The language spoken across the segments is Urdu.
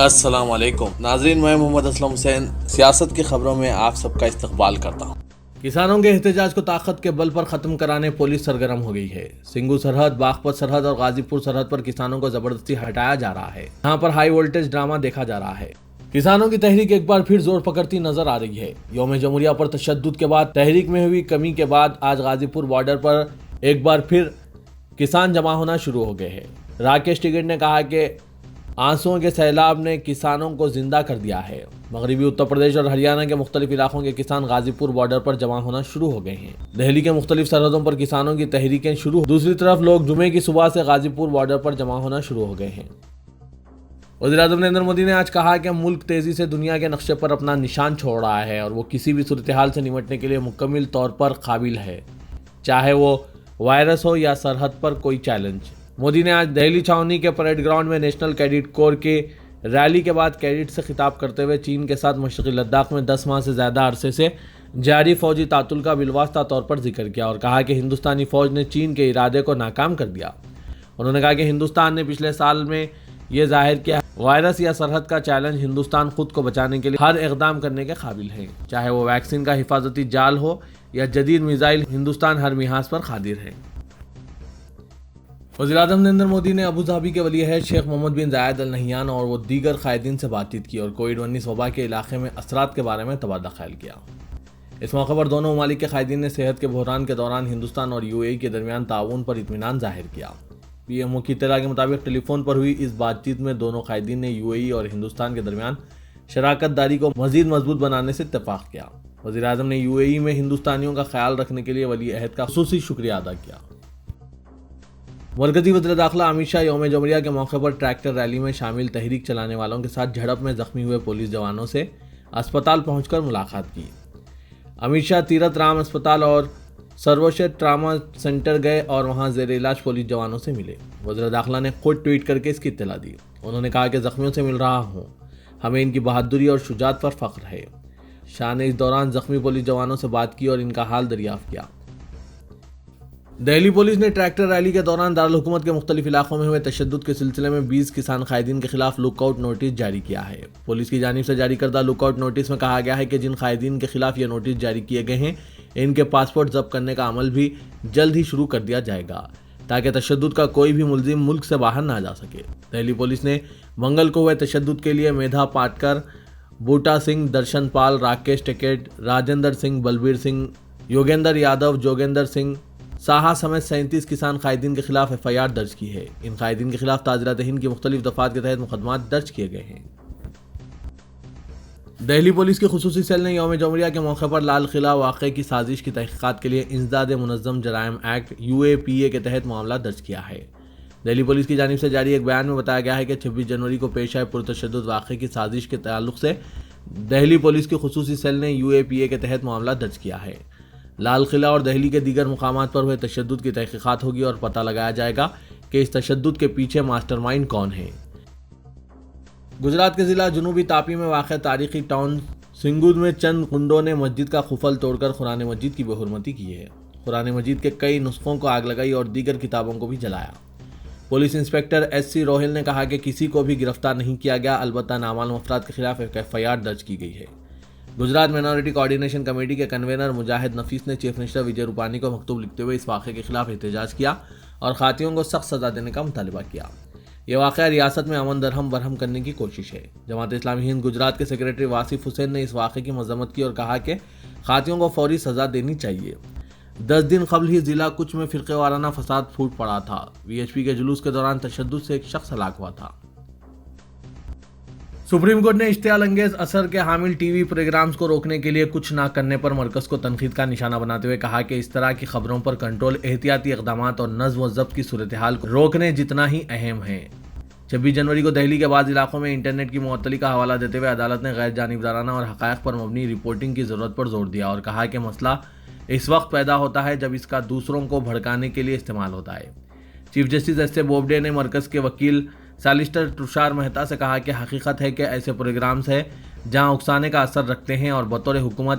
السلام علیکم ناظرین، میں محمد اسلم حسین سیاست کی خبروں میں آپ سب کا استقبال کرتا ہوں۔ کسانوں کے احتجاج کو طاقت کے بل پر ختم کرانے پولیس سرگرم ہو گئی ہے۔ سنگھو سرحد، باغپت سرحد اور غازی پور سرحد پر کسانوں کو زبردستی ہٹایا جا رہا ہے۔ یہاں پر ہائی وولٹیج ڈرامہ دیکھا جا رہا ہے۔ کسانوں کی تحریک ایک بار پھر زور پکڑتی نظر آ رہی ہے۔ یوم جمہوریہ پر تشدد کے بعد تحریک میں ہوئی کمی کے بعد آج غازی پور بارڈر پر ایک بار پھر کسان جمع ہونا شروع ہو گئے ہیں۔ راکیش ٹکیٹ نے کہا کہ آنسوؤں کے سیلاب نے کسانوں کو زندہ کر دیا ہے۔ مغربی اتر پردیش اور ہریانہ کے مختلف علاقوں کے کسان غازی پور بارڈر پر جمع ہونا شروع ہو گئے ہیں۔ دہلی کے مختلف سرحدوں پر کسانوں کی تحریکیں شروع، دوسری طرف لوگ جمعے کی صبح سے غازی پور بارڈر پر جمع ہونا شروع ہو گئے ہیں۔ وزیر اعظم نریندر مودی نے آج کہا کہ ملک تیزی سے دنیا کے نقشے پر اپنا نشان چھوڑ رہا ہے اور وہ کسی بھی صورتحال سے نمٹنے کے لیے مکمل طور پر قابل ہے، چاہے وہ وائرس ہو یا سرحد پر کوئی چیلنج۔ مودی نے آج دہلی چھاؤنی کے پریڈ گراؤنڈ میں نیشنل کیڈٹ کور کی ریلی کے بعد کیڈٹ سے خطاب کرتے ہوئے چین کے ساتھ مشرقی لداخ میں 10 ماہ سے زیادہ عرصے سے جاری فوجی تعطل کا بالواسطہ طور پر ذکر کیا اور کہا کہ ہندوستانی فوج نے چین کے ارادے کو ناکام کر دیا۔ انہوں نے کہا کہ ہندوستان نے پچھلے سال میں یہ ظاہر کیا وائرس یا سرحد کا چیلنج، ہندوستان خود کو بچانے کے لیے ہر اقدام کرنے کے قابل ہے، چاہے وہ ویکسین کا حفاظتی جال ہو یا جدید میزائل، ہندوستان ہر محاذ پر قادر ہے۔ وزیر اعظم نریندر مودی نے ابوظہبی کے ولی عہد شیخ محمد بن زاید ال نہیان اور وہ دیگر قائدین سے بات چیت کی اور کووڈ-19 وبا کے علاقے میں اثرات کے بارے میں تبادلہ خیال کیا۔ اس موقع پر دونوں ممالک کے قائدین نے صحت کے بحران کے دوران ہندوستان اور یو اے ای کے درمیان تعاون پر اطمینان ظاہر کیا۔ پی ایم او کی اطلاع کے مطابق ٹیلی فون پر ہوئی اس بات چیت میں دونوں قائدین نے یو اے ای اور ہندوستان کے درمیان شراکت داری کو مزید مضبوط بنانے سے اتفاق کیا۔ وزیر اعظم نے یو اے ای میں ہندوستانیوں کا خیال رکھنے کے لیے ولی عہد کا خصوصی شکریہ ادا کیا۔ مرکزی وزیر داخلہ امت شاہ یوم جمہوریہ کے موقع پر ٹریکٹر ریلی میں شامل تحریک چلانے والوں کے ساتھ جھڑپ میں زخمی ہوئے پولیس جوانوں سے اسپتال پہنچ کر ملاقات کی۔ امت شاہ تیرتھ رام اسپتال اور سروشت ٹراما سینٹر گئے اور وہاں زیر علاج پولیس جوانوں سے ملے۔ وزیر داخلہ نے خود ٹویٹ کر کے اس کی اطلاع دی۔ انہوں نے کہا کہ زخمیوں سے مل رہا ہوں، ہمیں ان کی بہادری اور شجاعت پر فخر ہے۔ شاہ نے اس دوران زخمی پولیس جوانوں سے بات کی اور ان کا حال دریافت کیا۔ دہلی پولیس نے ٹریکٹر ریلی کے دوران دارالحکومت کے مختلف علاقوں میں ہوئے تشدد کے سلسلے میں 20 کسان قائدین کے خلاف لک آؤٹ نوٹس جاری کیا ہے۔ پولیس کی جانب سے جاری کردہ لک آؤٹ نوٹس میں کہا گیا ہے کہ جن قائدین کے خلاف یہ نوٹس جاری کیے گئے ہیں ان کے پاسپورٹ ضبط کرنے کا عمل بھی جلد ہی شروع کر دیا جائے گا تاکہ تشدد کا کوئی بھی ملزم ملک سے باہر نہ جا سکے۔ دہلی پولیس نے منگل کو ہوئے تشدد کے لیے میدھا پاٹکر، بوٹا سنگھ، درشن پال، راکیش ٹکیٹ، راجندر سنگھ، بلبیر سنگھ، یوگیندر یادو، جوگیندر سنگھ ساہا سمیت 37 کسان قائدین کے خلاف ایف آئی آر درج کی ہے۔ ان قائدین کے خلاف تعزیرات ہند کی مختلف دفعات کے تحت مقدمات درج کیے گئے ہیں۔ دہلی پولیس کی خصوصی سیل نے یوم جمہوریہ کے موقع پر لال قلعہ واقعے کی سازش کی تحقیقات کے لیے انسداد منظم جرائم ایکٹ یو اے پی اے کے تحت معاملہ درج کیا ہے۔ دہلی پولیس کی جانب سے جاری ایک بیان میں بتایا گیا ہے کہ 26 جنوری کو پیش آئے پرتشدد واقعے کی سازش کے تعلق سے دہلی پولیس کی خصوصی سیل نے یو اے پی اے کے تحت معاملہ درج کیا ہے۔ لال قلعہ اور دہلی کے دیگر مقامات پر ہوئے تشدد کی تحقیقات ہوگی اور پتہ لگایا جائے گا کہ اس تشدد کے پیچھے ماسٹر مائنڈ کون ہے۔ گجرات کے ضلع جنوبی تاپی میں واقع تاریخی ٹاؤن سنگھو میں چند گنڈوں نے مسجد کا قفل توڑ کر قرآن مجید کی بے حرمتی کی ہے۔ قرآن مجید کے کئی نسخوں کو آگ لگائی اور دیگر کتابوں کو بھی جلایا۔ پولیس انسپکٹر ایس سی روہل نے کہا کہ کسی کو بھی گرفتار نہیں کیا گیا، البتہ نامعلوم افراد کے خلاف ایک ایف آئی آر درج کی گئی ہے۔ گجرات مائنورٹی کوآرڈینیشن کمیٹی کے کنوینر مجاہد نفیس نے چیف منسٹر وجے روپانی کو مکتوب لکھتے ہوئے اس واقعے کے خلاف احتجاج کیا اور قاتلوں کو سخت سزا دینے کا مطالبہ کیا۔ یہ واقعہ ریاست میں امن درہم برہم کرنے کی کوشش ہے۔ جماعت اسلامی ہند گجرات کے سیکریٹری واصف حسین نے اس واقعے کی مذمت کی اور کہا کہ قاتلوں کو فوری سزا دینی چاہیے۔ 10 دن قبل ہی ضلع کچھ میں فرقے وارانہ فساد پھوٹ پڑا تھا۔ وی ایچ پی کے جلوس کے دوران تشدد سے ایک شخص ہلاک ہوا تھا۔ سپریم کورٹ نے اشتعال انگیز اثر کے حامل ٹی وی پروگرامز کو روکنے کے لیے کچھ نہ کرنے پر مرکز کو تنقید کا نشانہ بناتے ہوئے کہا کہ اس طرح کی خبروں پر کنٹرول احتیاطی اقدامات اور نظم و ضبط کی صورتحال کو روکنے جتنا ہی اہم ہے۔ 26 جنوری کو دہلی کے بعض علاقوں میں انٹرنیٹ کی معطلی کا حوالہ دیتے ہوئے عدالت نے غیر جانبدارانہ اور حقائق پر مبنی رپورٹنگ کی ضرورت پر زور دیا اور کہا کہ مسئلہ اس وقت پیدا ہوتا ہے جب اس کا دوسروں کو بھڑکانے کے لیے استعمال ہوتا ہے۔ Chief justice S A Bobde نے مرکز کے وکیل سالسٹر تشار مہتا سے کہا کہ حقیقت ہے کہ ایسے پروگرامز ہیں جہاں اکسانے کا اثر رکھتے ہیں اور بطور حکومت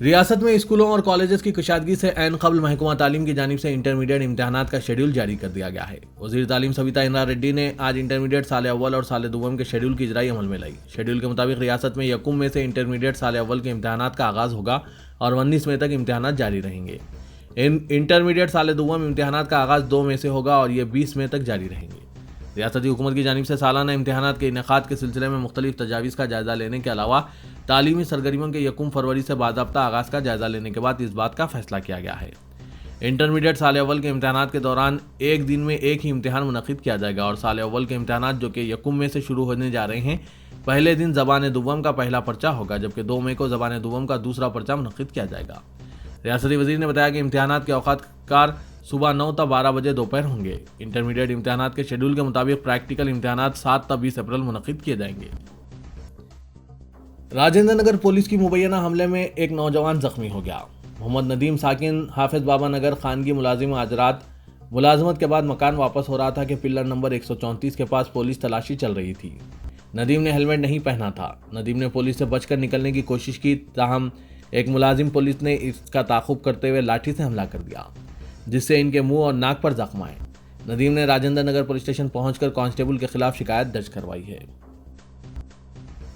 ریاست میں اسکولوں اور کالجز کی کشادگی سے عین قبل محکمہ تعلیم کی جانب سے انٹرمیڈیٹ امتحانات کا شیڈول جاری کر دیا گیا ہے۔ وزیر تعلیم سویتا اندرا ریڈی نے آج انٹرمیڈیٹ سال اول اور سال دوم کے شیڈول کی اجرائی عمل میں لائی۔ شیڈول کے مطابق ریاست میں یکم میں سے انٹرمیڈیٹ سال اول کے امتحانات کا آغاز ہوگا اور 19 مئی تک امتحانات جاری رہیں گے۔ انٹرمیڈیٹ سال دوم امتحانات کا آغاز 2 مئی سے ہوگا اور یہ 20 مئی تک جاری رہیں گے۔ ریاستی حکومت کی جانب سے سالانہ امتحانات کے انعقاد کے سلسلے میں مختلف تجاویز کا جائزہ لینے کے علاوہ تعلیمی سرگرمیوں کے یکم فروری سے باضابطہ آغاز کا جائزہ لینے کے بعد اس بات کا فیصلہ کیا گیا ہے۔ انٹرمیڈیٹ سال اول کے امتحانات کے دوران ایک دن میں ایک ہی امتحان منعقد کیا جائے گا اور سال اول کے امتحانات جو کہ یکم میں سے شروع ہونے جا رہے ہیں، پہلے دن زبان دوم کا پہلا پرچہ ہوگا جبکہ 2 مئی کو زبان دوم کا دوسرا پرچہ منعقد کیا جائے گا۔ ریاستی وزیر نے بتایا کہ امتحانات کے اوقات کار صبح 9 تا 12 بجے دوپہر ہوں گے۔ انٹرمیڈیٹ امتحانات کے شیڈول کے مطابق پریکٹیکل امتحانات 7 تا 20 اپریل منعقد کیے جائیں گے۔ راجندر نگر پولیس کی مبینہ حملے میں ایک نوجوان زخمی ہو گیا۔ محمد ندیم ساکن حافظ بابا نگر خانگی ملازم آج رات ملازمت کے بعد مکان واپس ہو رہا تھا کہ پلر نمبر 134 کے پاس پولیس تلاشی چل رہی تھی۔ ندیم نے ہیلمٹ نہیں پہنا تھا۔ ندیم نے پولیس سے بچ کر نکلنے کی کوشش کی، تاہم ایک ملازم پولیس نے اس کا تعاقب کرتے ہوئے لاٹھی سے حملہ کر دیا جس سے ان کے منہ اور ناک پر زخم آئے۔ ندیم نے راجندر نگر پولیس اسٹیشن پہنچ کر کانسٹیبل کے خلاف شکایت درج کروائی ہے۔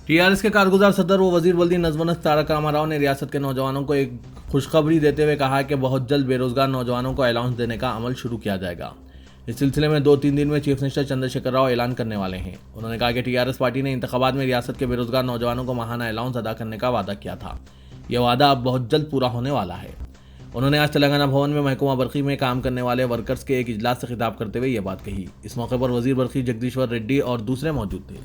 ٹی آر ایس کے کارگزار صدر و وزیر بلدی نظم و نسق تارک راما راؤ نے ریاست کے نوجوانوں کو ایک خوشخبری دیتے ہوئے کہا ہے کہ بہت جلد بے روزگار نوجوانوں کو الاؤنس دینے کا عمل شروع کیا جائے گا۔ اس سلسلے میں 2-3 دن میں چیف منسٹر چندر شیکھر راؤ اعلان کرنے والے ہیں۔ انہوں نے کہا کہ ٹی آر ایس پارٹی نے انتخابات میں ریاست کے بے روزگار نوجوانوں کو ماہانہ الاؤنس ادا کرنے کا وعدہ کیا تھا۔ یہ وعدہ اب بہت جلد پورا ہونے والا ہے۔ انہوں نے آج تلنگانہ بھون میں محکمہ برقی میں کام کرنے والے ورکرز کے ایک اجلاس سے خطاب کرتے ہوئے یہ بات کہی۔ اس موقع پر وزیر برقی جگدیشور ریڈی اور دوسرے موجود تھے۔